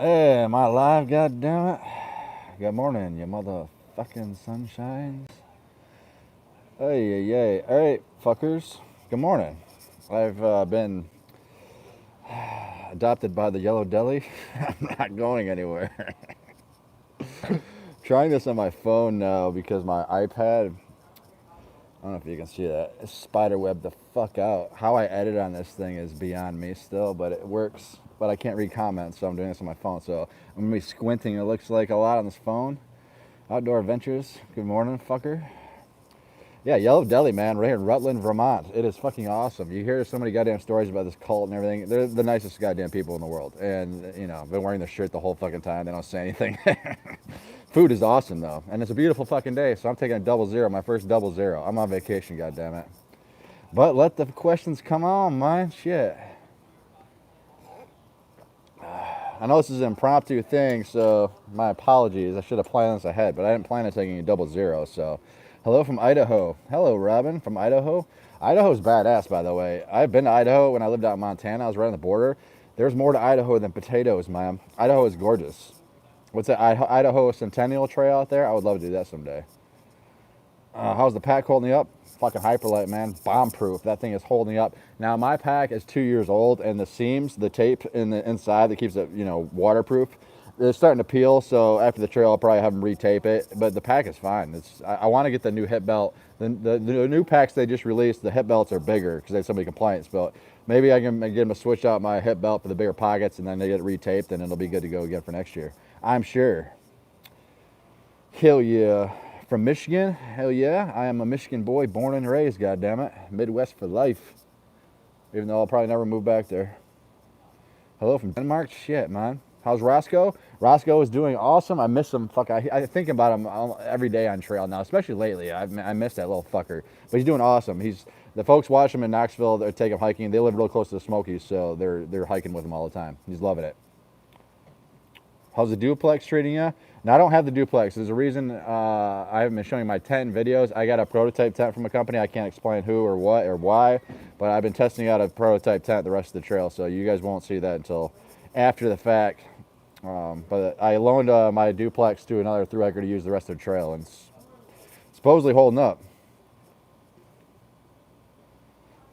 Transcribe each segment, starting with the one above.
Hey, am I live? God damn it! Good morning, you motherfucking sunshines. Hey, yay! All right, fuckers. Good morning. I've been adopted by the Yellow Deli. I'm not going anywhere. Trying this on my phone now because my iPad. I don't know if you can see that. It spiderweb the fuck out. How I edit on this thing is beyond me still, but it works. But I can't read comments, so I'm doing this on my phone. So I'm gonna be squinting. It looks like a lot on this phone. Outdoor Adventures. Good morning, fucker. Yeah, Yellow Deli, man, right here in Rutland, Vermont. It is fucking awesome. You hear so many goddamn stories about this cult and everything. They're the nicest goddamn people in the world. And, you know, I've been wearing their shirt the whole fucking time. They don't say anything. Food is awesome, though. And it's a beautiful fucking day, so I'm taking a 00, my first 00. I'm on vacation, goddammit. But let the questions come on, man. Shit. I know this is an impromptu thing, so my apologies. I should have planned this ahead, but I didn't plan on taking a 00, so. Hello from Idaho. Hello, Robin from Idaho. Idaho's badass, by the way. I've been to Idaho when I lived out in Montana. I was right on the border. There's more to Idaho than potatoes, man. Idaho is gorgeous. What's that Idaho Centennial Trail out there? I would love to do that someday. How's the pack holding up? Fucking Hyperlite, man. Bomb proof. That thing is holding up. Now, my pack is 2 years old, and the seams, the tape in the inside that keeps it, you know, waterproof, they're starting to peel. So after the trail, I'll probably have them retape it. But the pack is fine. I want to get the new hip belt. The new packs they just released, the hip belts are bigger because they had so many complaints. But maybe I can get them to switch out my hip belt for the bigger pockets, and then they get it retaped, and it'll be good to go again for next year. I'm sure. Hell yeah. From Michigan? Hell yeah. I am a Michigan boy, born and raised, goddammit. Midwest for life. Even though I'll probably never move back there. Hello from Denmark? Shit, man. How's Roscoe? Roscoe is doing awesome. I miss him. Fuck, I think about him every day on trail now, especially lately. I miss that little fucker. But he's doing awesome. The folks watch him in Knoxville. They take him hiking. They live real close to the Smokies, so they're hiking with him all the time. He's loving it. How's the duplex treating you? Now, I don't have the duplex. There's a reason I haven't been showing my tent videos. I got a prototype tent from a company. I can't explain who or what or why, but I've been testing out a prototype tent the rest of the trail, so you guys won't see that until after the fact. But I loaned my duplex to another thru-hiker to use the rest of the trail, and it's supposedly holding up.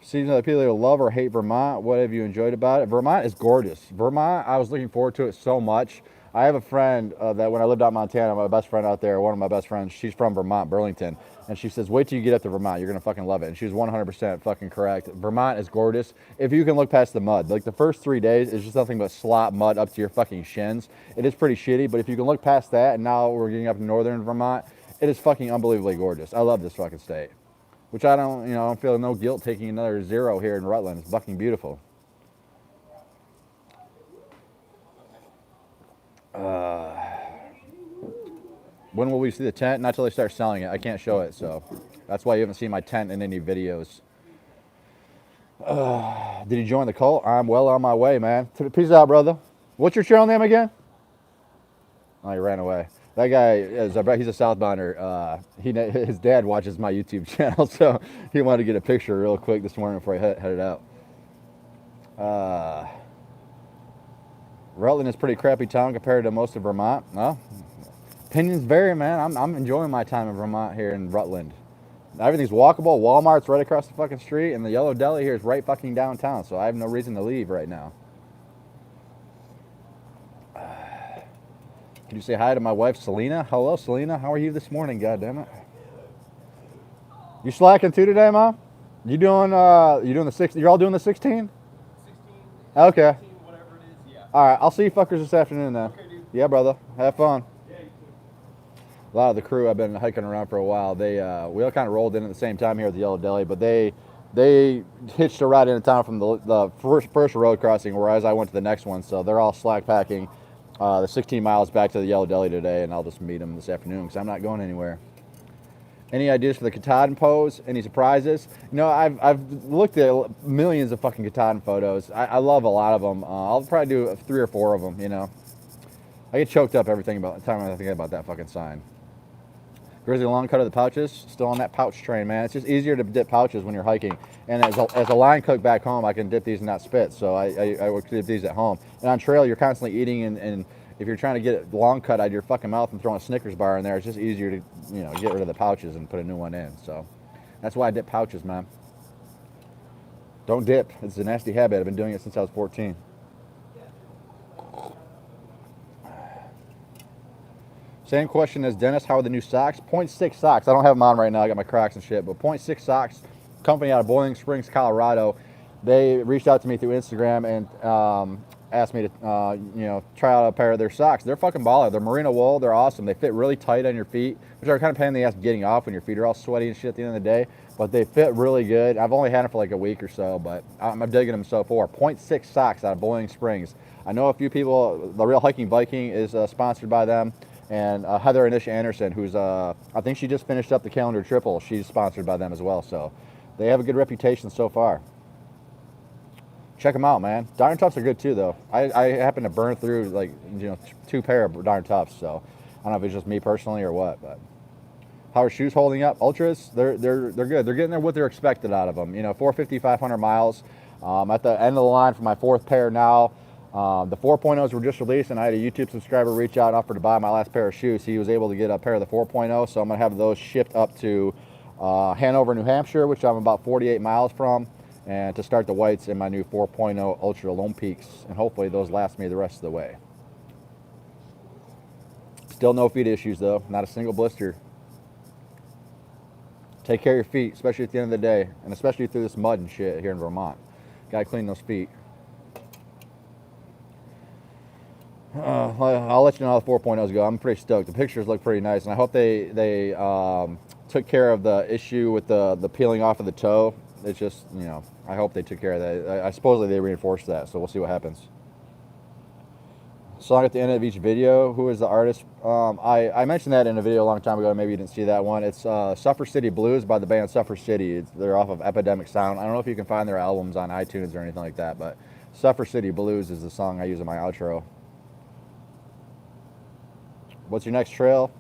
Season of the people who love or hate Vermont, what have you enjoyed about it? Vermont is gorgeous. Vermont, I was looking forward to it so much. I have a friend that when I lived out in Montana, my best friend out there, one of my best friends, she's from Vermont, Burlington. And she says, wait till you get up to Vermont. You're going to fucking love it. And she was 100% fucking correct. Vermont is gorgeous. If you can look past the mud. Like the first 3 days is just nothing but slop mud up to your fucking shins. It is pretty shitty. But if you can look past that, and now we're getting up to northern Vermont, it is fucking unbelievably gorgeous. I love this fucking state. Which I don't feel no guilt taking another 0 here in Rutland. It's fucking beautiful. When will we see the tent? Not till they start selling it. I can't show it, so that's why you haven't seen my tent in any videos. Did you join the cult? I'm well on my way, man. Peace out, brother. What's your channel name again? Oh, he ran away. That guy he's a southbounder. His dad watches my YouTube channel, so he wanted to get a picture real quick this morning before he headed out. Rutland is a pretty crappy town compared to most of Vermont. Well, opinions vary, man. I'm enjoying my time in Vermont here in Rutland. Everything's walkable. Walmart's right across the fucking street, and the Yellow Deli here is right fucking downtown, so I have no reason to leave right now. Can you say hi to my wife, Selena? Hello, Selena. How are you this morning, goddammit? You slacking too today, Mom? You doing the 16? You're all doing the 16? 16, Okay. 15, whatever it is, yeah. All right, I'll see you fuckers this afternoon then. Okay, dude. Yeah, brother. Have fun. Yeah, you too. A lot of the crew I've been hiking around for a while. We all kind of rolled in at the same time here at the Yellow Deli, but they hitched a ride into town from the first road crossing, whereas I went to the next one. So they're all slack packing the 16 miles back to the Yellow Deli today, and I'll just meet them this afternoon because I'm not going anywhere. Any ideas for the Katahdin pose? Any surprises? You know, I've looked at millions of fucking Katahdin photos. I love a lot of them. I'll probably do 3 or 4 of them. You know, I get choked up every time I think about that fucking sign. Grizzly long cut of the pouches, still on that pouch train, man. It's just easier to dip pouches when you're hiking. And as a line cook back home, I can dip these and not spit. So I would dip these at home. And on trail, you're constantly eating, and if you're trying to get it long cut out of your fucking mouth and throwing a Snickers bar in there, it's just easier to, you know, get rid of the pouches and put a new one in. So that's why I dip pouches, man. Don't dip. It's a nasty habit. I've been doing it since I was 14. Same question as Dennis. How are the new socks? 0.6 socks. I don't have them on right now. I got my Crocs and shit. But 0.6 socks, company out of Boiling Springs, Colorado. They reached out to me through Instagram and asked me to, you know, try out a pair of their socks. They're fucking baller. They're merino wool. They're awesome. They fit really tight on your feet, which are kind of pain in the ass getting off when your feet are all sweaty and shit at the end of the day. But they fit really good. I've only had them for like a week or so, but I'm digging them so far. 0.6 socks out of Boiling Springs. I know a few people. The Real Hiking Viking is sponsored by them. And Heather Anish Anderson, who's, I think she just finished up the Calendar Triple. She's sponsored by them as well. So they have a good reputation so far. Check them out, man. Darn Toughs are good too, though. I happen to burn through, like, you know, 2 pair of Darn Toughs. So I don't know if it's just me personally or what. But how are shoes holding up? Ultras, they're good. They're getting there what they're expected out of them. You know, 450, 500 miles. At the end of the line for my 4th pair now. The 4.0s were just released, and I had a YouTube subscriber reach out and offer to buy my last pair of shoes. He was able to get a pair of the 4.0, so I'm going to have those shipped up to Hanover, New Hampshire, which I'm about 48 miles from, and to start the whites in my new 4.0 Ultra Lone Peaks, and hopefully those last me the rest of the way. Still no feet issues, though. Not a single blister. Take care of your feet, especially at the end of the day, and especially through this mud and shit here in Vermont. Gotta clean those feet. I'll let you know how the 4.0s go. I'm pretty stoked. The pictures look pretty nice, and I hope they took care of the issue with the peeling off of the toe. It's just, you know, I hope they took care of that. I supposedly they reinforced that, so we'll see what happens. Song at the end of each video. Who is the artist? I mentioned that in a video a long time ago. Maybe you didn't see that one. It's Suffer City Blues by the band Suffer City. They're off of Epidemic Sound. I don't know if you can find their albums on iTunes or anything like that, but Suffer City Blues is the song I use in my outro. What's your next trail?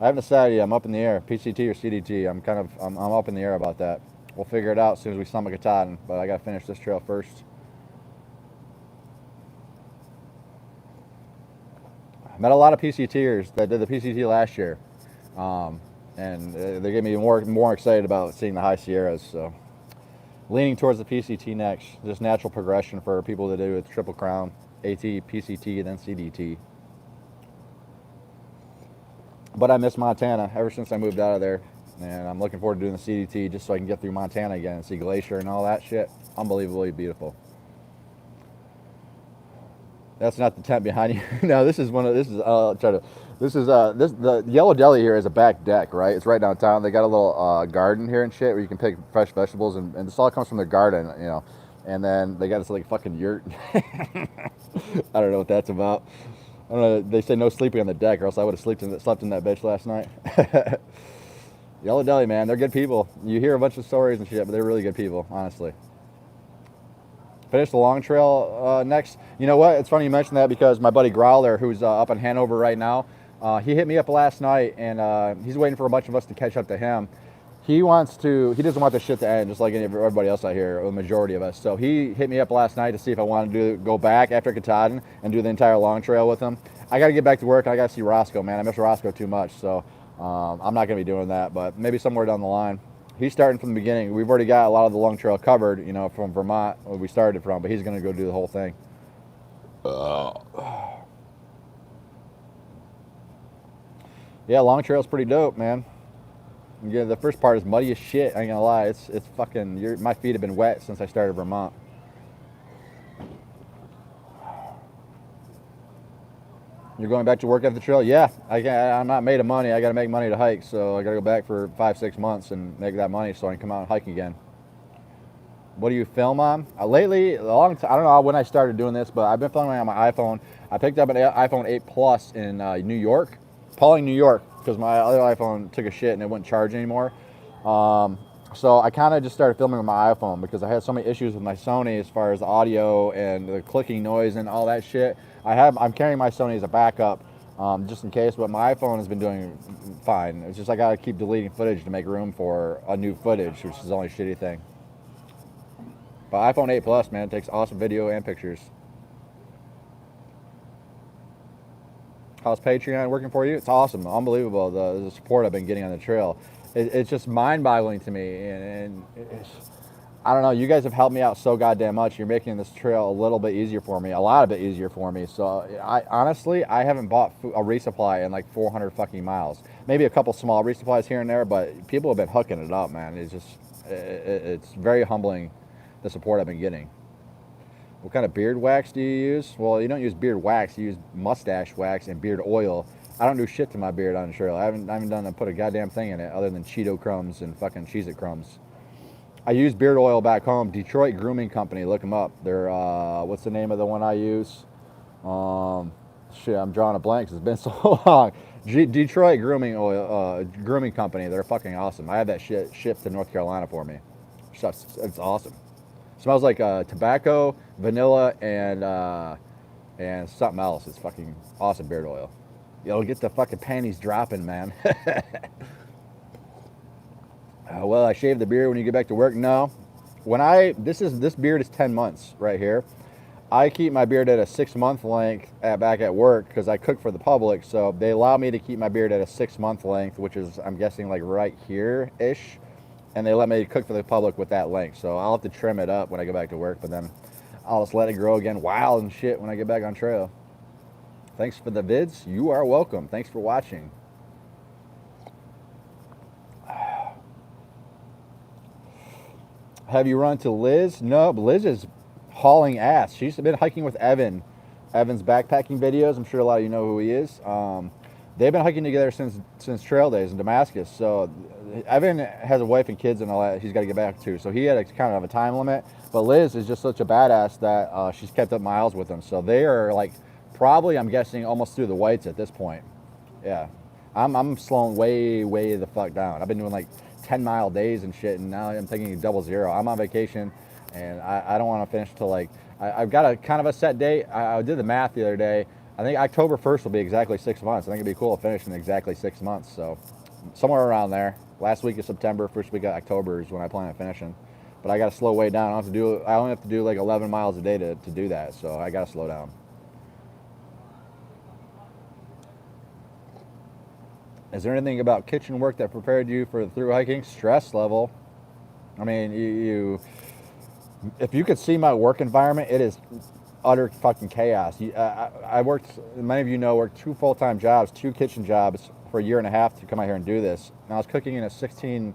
I haven't decided yet. I'm up in the air. PCT or CDT. I'm up in the air about that. We'll figure it out as soon as we summit Katahdin, but I got to finish this trail first. I met a lot of PCTers that did the PCT last year, and they get me more excited about seeing the High Sierras. So, leaning towards the PCT next. Just natural progression for people to do with Triple Crown, AT, PCT, then CDT. But I miss Montana ever since I moved out of there, and I'm looking forward to doing the CDT just so I can get through Montana again and see Glacier and all that shit. Unbelievably beautiful. That's not the tent behind you. No, this is the Yellow Deli here is a back deck, right? It's right downtown. They got a little garden here and shit where you can pick fresh vegetables, and this all comes from their garden, you know. And then they got this like fucking yurt. I don't know what that's about. I don't know. They say no sleeping on the deck, or else I would have slept in that bitch last night. Yellow Deli, man, they're good people. You hear a bunch of stories and shit, but they're really good people, honestly. Finish the long trail next. You know what? It's funny you mentioned that because my buddy Growler, who's up in Hanover right now, he hit me up last night, and he's waiting for a bunch of us to catch up to him. He doesn't want this shit to end, just like everybody else out here, or the majority of us. So he hit me up last night to see if I wanted to go back after Katahdin and do the entire long trail with him. I got to get back to work. I got to see Roscoe, man. I miss Roscoe too much, so I'm not going to be doing that, but maybe somewhere down the line. He's starting from the beginning. We've already got a lot of the long trail covered, you know, from Vermont, where we started from, but he's going to go do the whole thing. Yeah, long trail's pretty dope, man. Yeah, the first part is muddy as shit. I ain't gonna lie. It's fucking. My feet have been wet since I started Vermont. You're going back to work at the trail? Yeah, I'm not made of money. I gotta make money to hike, so I gotta go back for 5-6 months and make that money so I can come out and hike again. What do you film on? Lately, I don't know when I started doing this, but I've been filming on my iPhone. I picked up an iPhone 8 Plus in New York, Pauling, New York, because my other iPhone took a shit and it wouldn't charge anymore. So I kind of just started filming with my iPhone because I had so many issues with my Sony as far as audio and the clicking noise and all that shit. I'm carrying my Sony as a backup just in case. But my iPhone has been doing fine. It's just I gotta keep deleting footage to make room for a new footage, which is the only shitty thing. But iPhone 8 Plus, man, takes awesome video and pictures. How's Patreon working for you? It's awesome, unbelievable. The support I've been getting on the trail. It's just mind-boggling to me, and it's, I don't know. You guys have helped me out so goddamn much. You're making this trail a little bit easier for me, a lot of it easier for me. So I honestly, I haven't bought a resupply in like 400 fucking miles. Maybe a couple small resupplies here and there, but people have been hooking it up, man. It's just, it's very humbling, the support I've been getting. What kind of beard wax do you use? Well, you don't use beard wax. You use mustache wax and beard oil. I don't do shit to my beard on the trail. I haven't done to put a goddamn thing in it other than Cheeto crumbs and fucking Cheez-It crumbs. I use beard oil back home. Detroit Grooming Company. Look them up. They're, what's the name of the one I use? Shit, I'm drawing a blank because it's been so long. Detroit Grooming Oil, Grooming Company. They're fucking awesome. I had that shit shipped to North Carolina for me. It's awesome. Smells like tobacco, vanilla, and something else. It's fucking awesome beard oil. You'll get the fucking panties dropping, man. Well, I shave the beard when you get back to work. No, this beard is 10 months right here. I keep my beard at a 6-month length back at work because I cook for the public. So they allow me to keep my beard at a 6-month length, which is, I'm guessing, like right here-ish. And they let me cook for the public with that length. So I'll have to trim it up when I go back to work, but then I'll just let it grow again wild and shit when I get back on trail. Thanks for the vids. You are welcome. Thanks for watching. Have you run to Liz? No, but Liz is hauling ass. She's been hiking with Evan. Evan's backpacking videos. I'm sure a lot of you know who he is. They've been hiking together since trail days in Damascus. So Evan has a wife and kids and all that he's got to get back to. So he had a kind of a time limit. But Liz is just such a badass that she's kept up miles with him. So they are like probably, I'm guessing, almost through the whites at this point. Yeah. I'm slowing way the fuck down. I've been doing like 10-mile days and shit, and now I'm taking 00. I'm on vacation, and I don't want to finish till like, I've got a kind of a set date. I did the math the other day. I think October 1st will be exactly 6 months. I think it'd be cool to finish in exactly 6 months. So somewhere around there. Last week of September, first week of October is when I plan on finishing. But I got to slow way down. I only have to do like 11 miles a day to do that. So I got to slow down. Is there anything about kitchen work that prepared you for through hiking? Stress level. I mean, if you could see my work environment, it is utter fucking chaos. I worked, many of you know, worked 2 full-time jobs, 2 kitchen jobs for a year and a half to come out here and do this. And I was cooking in a 16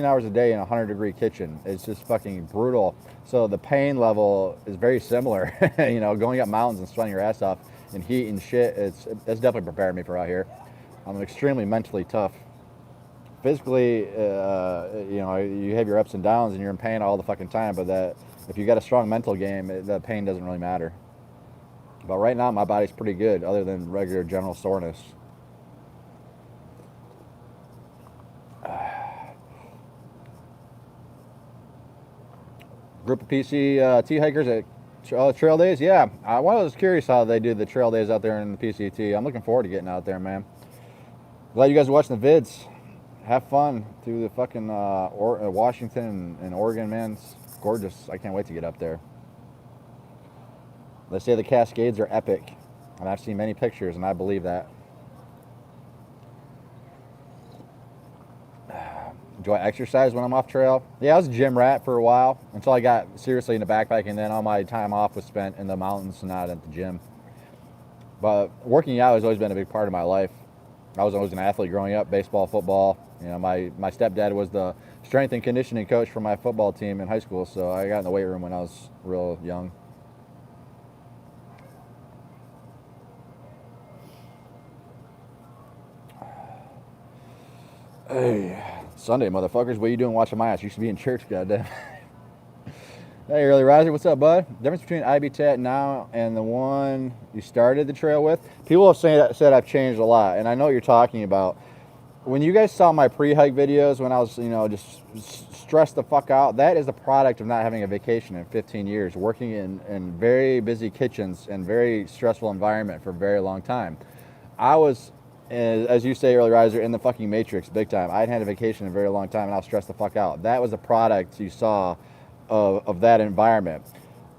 hours a day in a 100-degree kitchen. It's just fucking brutal. So the pain level is very similar. You know, going up mountains and sweating your ass off in heat and shit, it's definitely prepared me for out here. I'm extremely mentally tough. Physically, you know, you have your ups and downs and you're in pain all the fucking time, but if you got a strong mental game, the pain doesn't really matter. But right now, my body's pretty good, other than regular general soreness. Group of PCT hikers at trail days? Yeah, I was curious how they do the trail days out there in the PCT. I'm looking forward to getting out there, man. Glad you guys are watching the vids. Have fun through the fucking Washington and Oregon, man. It's gorgeous. I can't wait to get up there. They say the Cascades are epic, and I've seen many pictures, and I believe that. Do I exercise when I'm off trail? Yeah, I was a gym rat for a while until I got seriously into backpacking. Then all my time off was spent in the mountains, not at the gym. But working out has always been a big part of my life. I was always an athlete growing up, baseball, football. You know, my stepdad was the strength and conditioning coach for my football team in high school, so I got in the weight room when I was real young. Hey, Sunday, motherfuckers. What are you doing watching my ass? You should be in church, goddamn. Hey, Early Riser, what's up, bud? Difference between IBTAT now and the one you started the trail with? People have said I've changed a lot, and I know what you're talking about. When you guys saw my pre-hike videos when I was, you know, just stressed the fuck out, that is the product of not having a vacation in 15 years, working in very busy kitchens and very stressful environment for a very long time. I was, as you say earlier, Riser, in the fucking Matrix big time. I hadn't had a vacation in a very long time, and I was stressed the fuck out. That was a product you saw of that environment.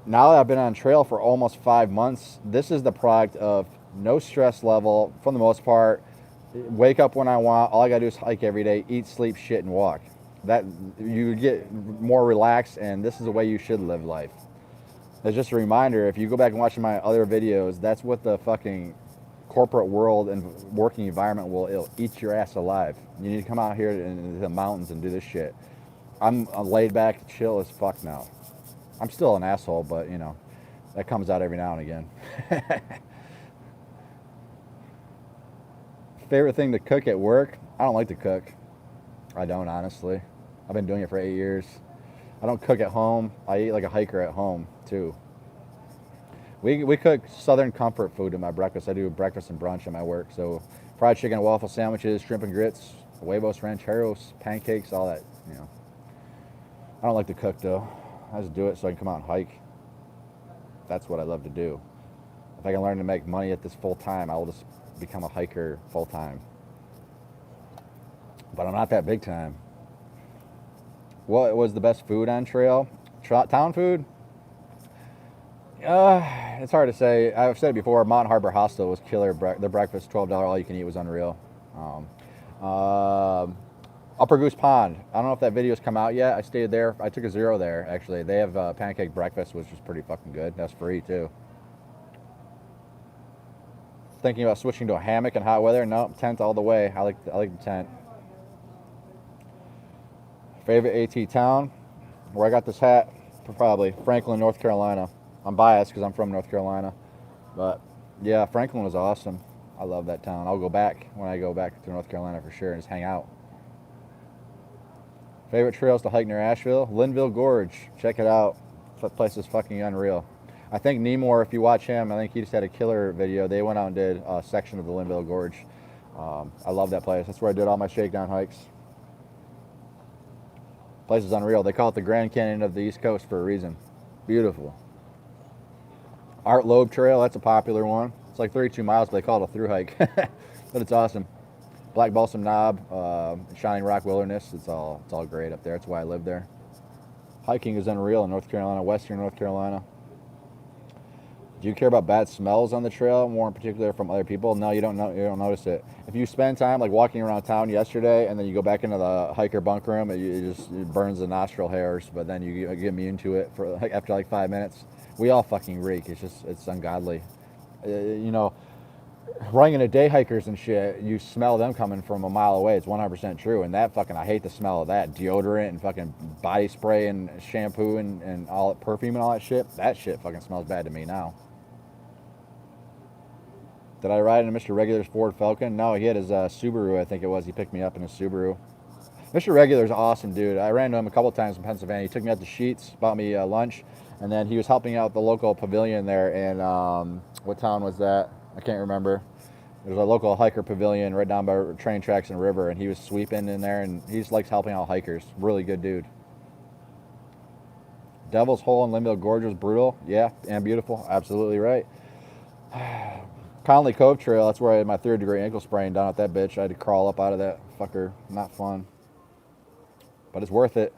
Now that I've been on trail for almost 5 months, this is the product of no stress level for the most part. Wake up when I want. All I gotta do is hike every day, eat, sleep, shit, and walk. That you get more relaxed, and this is the way you should live life. It's just a reminder. If you go back and watch my other videos, that's what the fucking corporate world and working environment will it'll eat your ass alive. You need to come out here in the mountains and do this shit. I'm laid back, chill as fuck now. I'm still an asshole, but you know, that comes out every now and again. Favorite thing to cook at work? I don't like to cook. I don't, honestly. I've been doing it for 8 years. I don't cook at home. I eat like a hiker at home too. We cook Southern comfort food in my breakfast. I do breakfast and brunch at my work. So fried chicken and waffle sandwiches, shrimp and grits, huevos rancheros, pancakes, all that. You know. I don't like to cook though. I just do it so I can come out and hike. That's what I love to do. If I can learn to make money at this full time, I will just become a hiker full time. But I'm not that big time. What was the best food on trail? Town food? It's hard to say. I've said it before. Mount Harbor Hostel was killer. The breakfast, $12 all you can eat, was unreal. Upper Goose Pond. I don't know if that video's come out yet. I stayed there. I took a zero there, actually. They have pancake breakfast, which is pretty fucking good. That's free, too. Thinking about switching to a hammock in hot weather? No, tent all the way. I like the tent. Favorite AT town? Where I got this hat? Probably Franklin, North Carolina. I'm biased because I'm from North Carolina. But, yeah, Franklin was awesome. I love that town. I'll go back when I go back to North Carolina for sure and just hang out. Favorite trails to hike near Asheville? Linville Gorge. Check it out. That place is fucking unreal. I think Nemore, if you watch him, I think he just had a killer video. They went out and did a section of the Linville Gorge. I love that place. That's where I did all my shakedown hikes. Place is unreal. They call it the Grand Canyon of the East Coast for a reason. Beautiful. Art Loeb Trail, that's a popular one. It's like 32 miles, but they call it a through hike. But it's awesome. Black Balsam Knob, Shining Rock Wilderness. It's all great up there. That's why I live there. Hiking is unreal in North Carolina, Western North Carolina. Do you care about bad smells on the trail, more in particular from other people? No, you don't notice it. If you spend time like walking around town yesterday, and then you go back into the hiker bunk room, it burns the nostril hairs. But then you get immune to it for after like 5 minutes. We all fucking reek. It's ungodly. You know, running into day hikers and shit, you smell them coming from a mile away. It's 100% true. And that fucking, I hate the smell of that. Deodorant and fucking body spray and shampoo and all perfume and all that shit. That shit fucking smells bad to me now. Did I ride in Mr. Regular's Ford Falcon? No, he had his Subaru, I think it was. He picked me up in his Subaru. Mr. Regular's awesome, dude. I ran into him a couple times in Pennsylvania. He took me out to Sheetz, bought me lunch, and then he was helping out the local pavilion there in, what town was that? I can't remember. There's a local hiker pavilion right down by train tracks and river, and he was sweeping in there, and he just likes helping out hikers. Really good dude. Devil's Hole in Linville Gorge was brutal. Yeah, and beautiful. Absolutely right. Conley Cove Trail, that's where I had my 3rd-degree ankle sprain down at that bitch. I had to crawl up out of that fucker. Not fun. But it's worth it.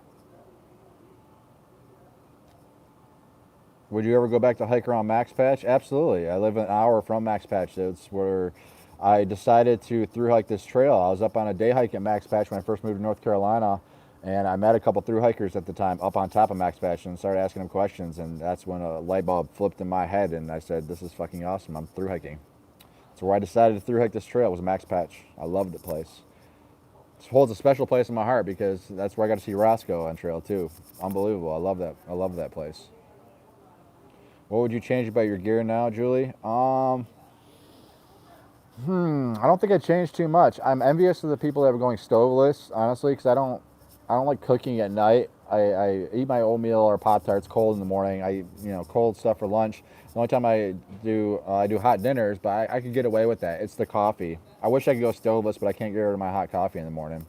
Would you ever go back to hike around Max Patch? Absolutely. I live an hour from Max Patch. It's where I decided to through hike this trail. I was up on a day hike at Max Patch when I first moved to North Carolina, and I met a couple through hikers at the time up on top of Max Patch and started asking them questions, and that's when a light bulb flipped in my head, and I said, this is fucking awesome. I'm through hiking. So where I decided to through hike this trail was Max Patch. I loved the place. It holds a special place in my heart because that's where I got to see Roscoe on trail too. Unbelievable. I love that. I love that place. What would you change about your gear now, Julie? I don't think I changed too much. I'm envious of the people that are going stoveless, honestly, because I don't like cooking at night. I eat my oatmeal or Pop-Tarts cold in the morning. Cold stuff for lunch. The only time I do hot dinners, but I could get away with that. It's the coffee. I wish I could go stoveless, but I can't get rid of my hot coffee in the morning.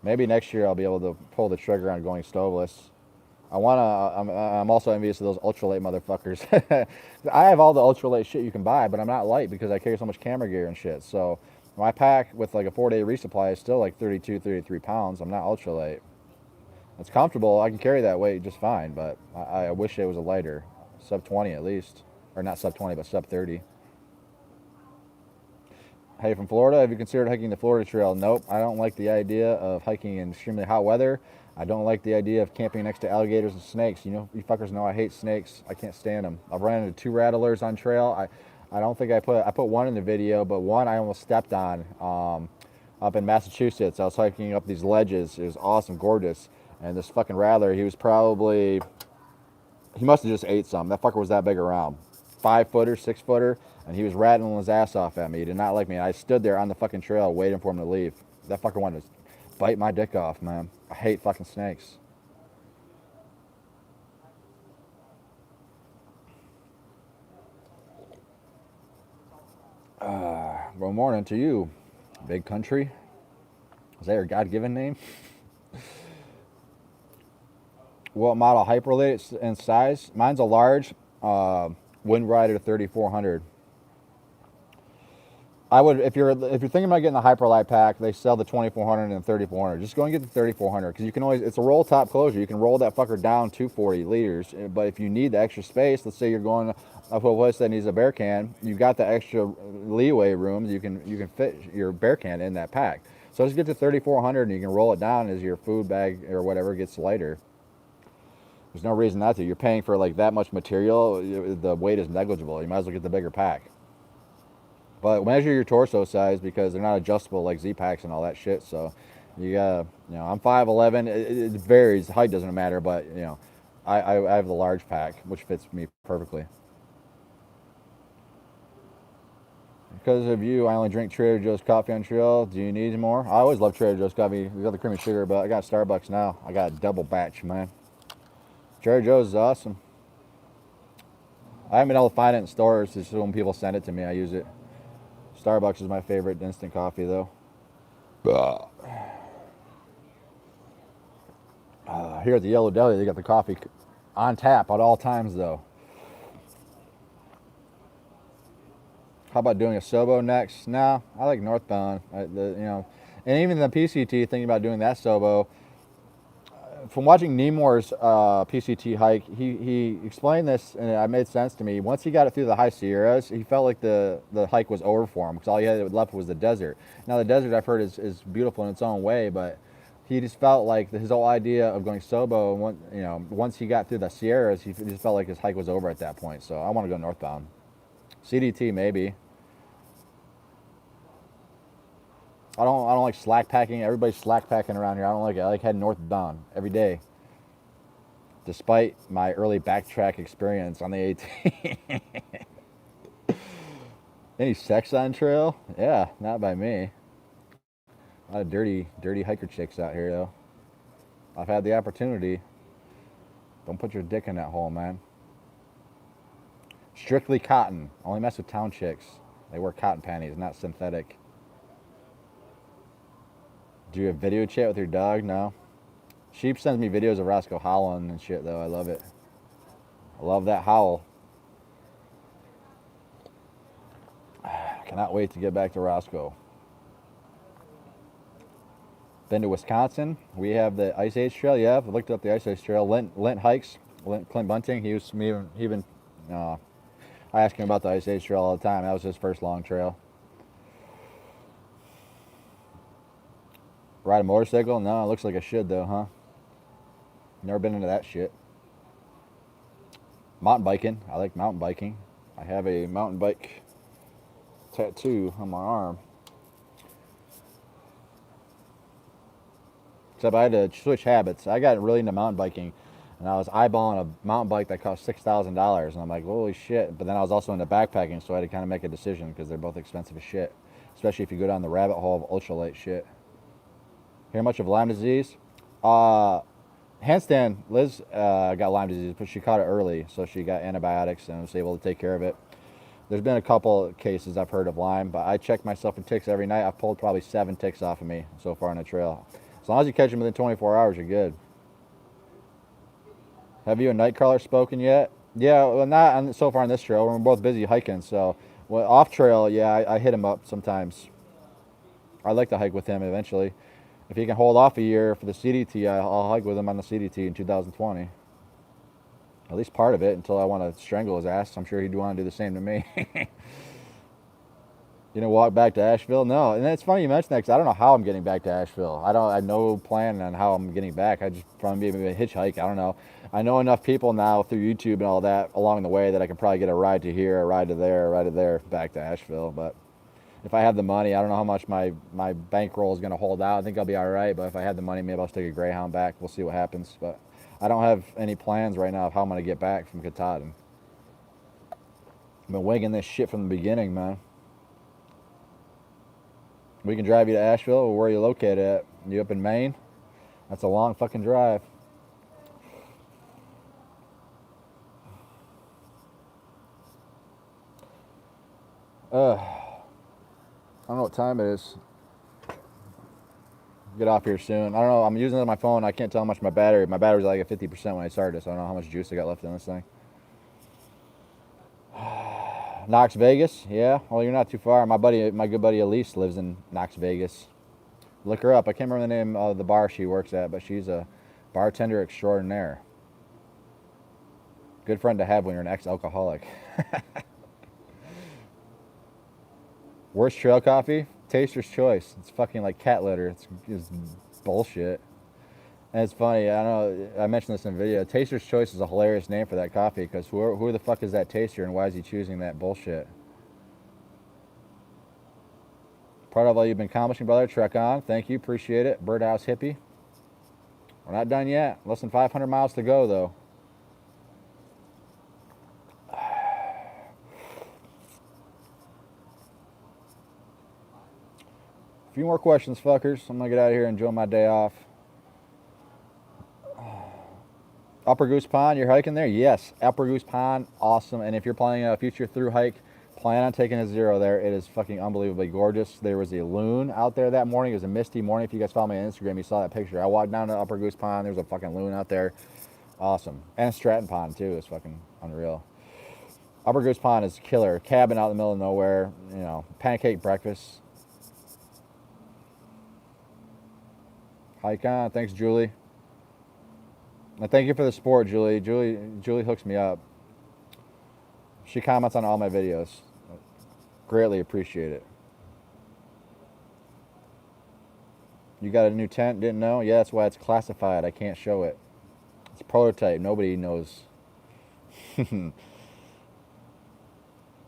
Maybe next year I'll be able to pull the trigger on going stoveless. I'm also envious of those ultralight motherfuckers. I have all the ultralight shit you can buy, but I'm not light because I carry so much camera gear and shit. So my pack with like a 4-day resupply is still like 32, 33 pounds. I'm not ultralight. It's comfortable. I can carry that weight just fine, but I wish it was a lighter, sub 20 at least, or not sub 20, but sub 30. Hey, from Florida, have you considered hiking the Florida Trail? Nope, I don't like the idea of hiking in extremely hot weather. I don't like the idea of camping next to alligators and snakes. You know, you fuckers know I hate snakes. I can't stand them. I've run into 2 rattlers on trail. I don't think I put one in the video, but one I almost stepped on up in Massachusetts. I was hiking up these ledges. It was awesome, gorgeous. And this fucking rattler, he must have just ate some. That fucker was that big around. 5-footer, 6-footer, and he was rattling his ass off at me. He did not like me. I stood there on the fucking trail waiting for him to leave. That fucker wanted to bite my dick off, man. I hate fucking snakes. Good morning to you, big country. Is that your God-given name? What model Hyperlate in size? Mine's a large Wind Rider 3400. I would, if you're thinking about getting the Hyperlite pack, they sell the 2400 and 3400. Just go and get the 3400 because you can always, it's a roll top closure. You can roll that fucker down to 40 liters. But if you need the extra space, let's say you're going up a place that needs a bear can, you've got the extra leeway room. You can fit your bear can in that pack. So just get to 3400 and you can roll it down as your food bag or whatever gets lighter. There's no reason not to. You're paying for like that much material. The weight is negligible. You might as well get the bigger pack. But measure your torso size because they're not adjustable like Z-Packs and all that shit. So you gotta, I'm 5'11". It varies. Height doesn't matter, but I have the large pack, which fits me perfectly. Because of you, I only drink Trader Joe's coffee on trail. Do you need more? I always love Trader Joe's coffee. We got the creamy sugar, but I got Starbucks now. I got a double batch, man. Trader Joe's is awesome. I haven't been able to find it in stores. It's just when people send it to me, I use it. Starbucks is my favorite instant coffee, though. Here at the Yellow Deli, they got the coffee on tap at all times, though. How about doing a Sobo next? Nah, I like Northbound. And even the PCT, thinking about doing that Sobo. From watching Nemours PCT hike, he explained this, and it made sense to me. Once he got it through the high Sierras, he felt like the hike was over for him because all he had left was the desert. Now the desert, I've heard, is beautiful in its own way, but he just felt like his whole idea of going Sobo, once he got through the Sierras, he just felt like his hike was over at that point. So I want to go Northbound. CDT maybe. I don't like slack packing. Everybody's slack packing around here. I don't like it. I like heading northbound every day. Despite my early backtrack experience on the AT. Any sex on trail? Yeah, not by me. A lot of dirty hiker chicks out here though. I've had the opportunity. Don't put your dick in that hole, man. Strictly cotton. Only mess with town chicks. They wear cotton panties, not synthetic. Do you have video chat with your dog? No. Sheep sends me videos of Roscoe howling and shit, though. I love it. I love that howl. Cannot wait to get back to Roscoe. Been to Wisconsin. We have the Ice Age Trail. Yeah, I've looked up the Ice Age Trail. Lint hikes. Clint Bunting. I ask him about the Ice Age Trail all the time. That was his first long trail. Ride a motorcycle? No, it looks like I should though, huh? Never been into that shit. Mountain biking. I like mountain biking. I have a mountain bike tattoo on my arm. Except I had to switch habits. I got really into mountain biking, and I was eyeballing a mountain bike that cost $6,000, and I'm like, holy shit. But then I was also into backpacking, so I had to kind of make a decision because they're both expensive as shit, especially if you go down the rabbit hole of ultralight shit. Hear much of Lyme disease? Handstand, Liz got Lyme disease, but she caught it early, so she got antibiotics and was able to take care of it. There's been a couple cases I've heard of Lyme, but I check myself for ticks every night. I've pulled probably 7 ticks off of me so far on the trail. As long as you catch them within 24 hours, you're good. Have you and Nightcrawler spoken yet? Yeah, well, not on, so far on this trail. We're both busy hiking, so well, off trail, yeah, I hit him up sometimes. I'd like to hike with him eventually. If he can hold off a year for the CDT, I'll hike with him on the CDT in 2020. At least part of it until I want to strangle his ass. I'm sure he'd want to do the same to me. You know, walk back to Asheville? No. And it's funny you mentioned that because I don't know how I'm getting back to Asheville. I have no plan on how I'm getting back. I just probably maybe a hitchhike. I don't know. I know enough people now through YouTube and all that along the way that I can probably get a ride to here, a ride to there, a ride to there, back to Asheville. But if I have the money, I don't know how much my bankroll is going to hold out. I think I'll be all right. But if I had the money, maybe I'll just take a Greyhound back. We'll see what happens. But I don't have any plans right now of how I'm going to get back from Katahdin. I've been winging this shit from the beginning, man. We can drive you to Asheville, or where are you located at? You up in Maine? That's a long fucking drive. I don't know what time it is. Get off here soon. I don't know. I'm using it on my phone. I can't tell how much my battery's like at 50% when I started, so I don't know how much juice I got left in this thing. Knox Vegas, yeah. Well, you're not too far. My good buddy Elise lives in Knox Vegas. Look her up. I can't remember the name of the bar she works at, but she's a bartender extraordinaire. Good friend to have when you're an ex-alcoholic. Worst trail coffee? Taster's Choice. It's fucking like cat litter. It's bullshit. And it's funny, I know I mentioned this in a video. Taster's Choice is a hilarious name for that coffee because who the fuck is that taster and why is he choosing that bullshit? Proud of all you've been accomplishing, brother. Trek on. Thank you. Appreciate it. Birdhouse Hippie. We're not done yet. Less than 500 miles to go, though. A few more questions, fuckers. I'm going to get out of here and enjoy my day off. Upper Goose Pond, you're hiking there? Yes, Upper Goose Pond, awesome. And if you're planning a future through hike, plan on taking a zero there. It is fucking unbelievably gorgeous. There was a loon out there that morning. It was a misty morning. If you guys follow me on Instagram, you saw that picture. I walked down to Upper Goose Pond. There was a fucking loon out there. Awesome. And Stratton Pond, too, is fucking unreal. Upper Goose Pond is killer. Cabin out in the middle of nowhere. You know, pancake breakfast. Hike on. Thanks, Julie. And thank you for the support, Julie. Julie hooks me up. She comments on all my videos. Greatly appreciate it. You got a new tent? Didn't know? Yeah, that's why it's classified. I can't show it. It's a prototype. Nobody knows.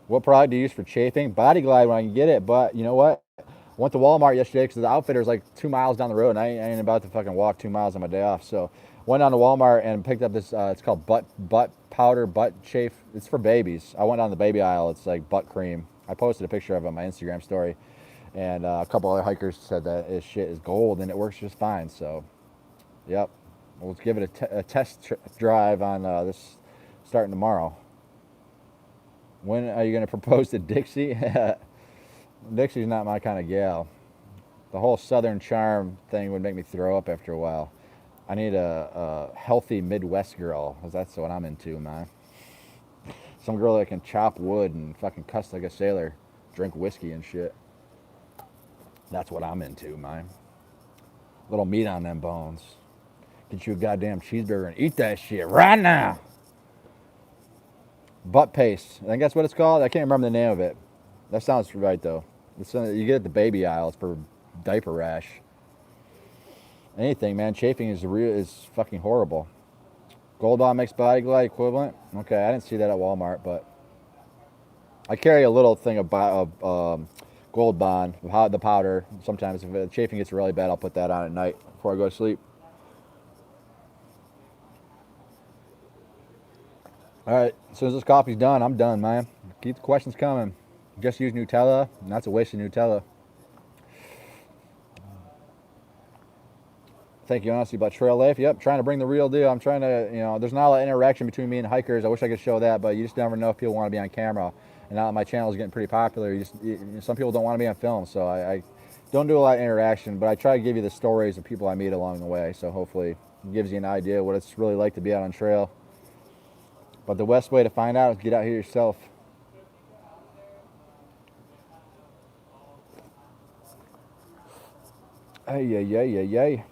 What product do you use for chafing? Body Glide when I can get it, but you know what? Went to Walmart yesterday because the outfitter's like 2 miles down the road, and I ain't about to fucking walk 2 miles on my day off. So went down to Walmart and picked up this. It's called butt powder, butt chafe. It's for babies. I went down the baby aisle. It's like butt cream. I posted a picture of it on my Instagram story, and a couple other hikers said that this shit is gold and it works just fine. So, yep. We'll give it a test drive on this starting tomorrow. When are you going to propose to Dixie? Dixie's not my kind of gal. The whole Southern charm thing would make me throw up after a while. I need a healthy Midwest girl, because that's what I'm into, man. Some girl that can chop wood and fucking cuss like a sailor, drink whiskey and shit. That's what I'm into, man. Little meat on them bones. Get you a goddamn cheeseburger and eat that shit right now. Butt paste. I think that's what it's called. I can't remember the name of it. That sounds right, though. You get it at the baby aisle. It's for diaper rash. Anything, man. Chafing is fucking horrible. Gold Bond makes Body Glide equivalent. Okay, I didn't see that at Walmart, but I carry a little thing of Gold Bond, the powder. Sometimes if the chafing gets really bad, I'll put that on at night before I go to sleep. All right, as soon as this coffee's done, I'm done, man. Keep the questions coming. Just use Nutella, and that's a waste of Nutella. Thank you, honestly, about trail life. Yep, trying to bring the real deal. I'm trying to, there's not a lot of interaction between me and hikers. I wish I could show that, but you just never know if people want to be on camera. And now that my channel is getting pretty popular, some people don't want to be on film, so I don't do a lot of interaction, but I try to give you the stories of people I meet along the way, so hopefully it gives you an idea what it's really like to be out on trail. But the best way to find out is get out here yourself. Hey, yay.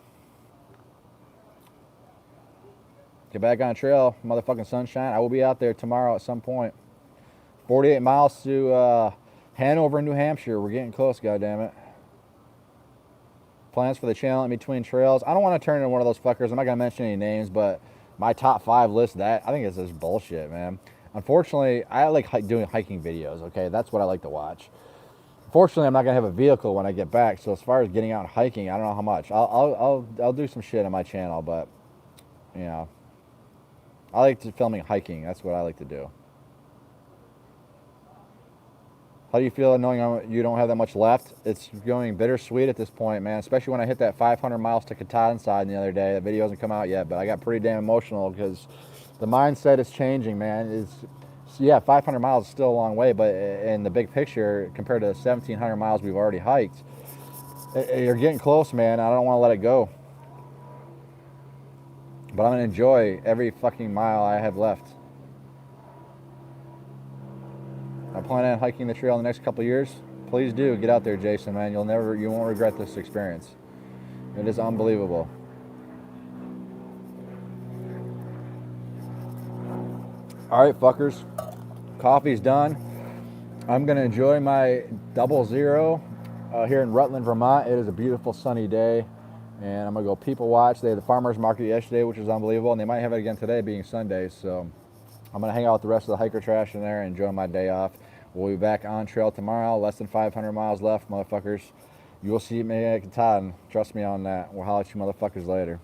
Get back on trail, motherfucking sunshine. I will be out there tomorrow at some point. 48 miles to Hanover, New Hampshire. We're getting close, goddammit. Plans for the channel in between trails. I don't want to turn into one of those fuckers. I'm not going to mention any names, but my top 5 list, that I think it's just bullshit, man. Unfortunately, I like doing hiking videos, okay? That's what I like to watch. Fortunately, I'm not going to have a vehicle when I get back, so as far as getting out and hiking, I don't know how much. I'll do some shit on my channel, but, you know, I like filming hiking. That's what I like to do. How do you feel knowing you don't have that much left? It's going bittersweet at this point, man, especially when I hit that 500 miles to Katahdin the other day. That video hasn't come out yet, but I got pretty damn emotional because the mindset is changing, man. Yeah, 500 miles is still a long way, but in the big picture, compared to the 1,700 miles we've already hiked, you're getting close, man. I don't want to let it go. But I'm going to enjoy every fucking mile I have left. I plan on hiking the trail in the next couple of years. Please do get out there, Jason, man. You won't regret this experience. It is unbelievable. All right, fuckers. Coffee's done. I'm gonna enjoy my 00 here in Rutland, Vermont. It is a beautiful sunny day, and I'm gonna go people watch. They had the farmers market yesterday, which was unbelievable, and they might have it again today, being Sunday. So I'm gonna hang out with the rest of the hiker trash in there and enjoy my day off. We'll be back on trail tomorrow. Less than 500 miles left, motherfuckers. You will see me at Katahdin. Trust me on that. We'll holler at you motherfuckers later.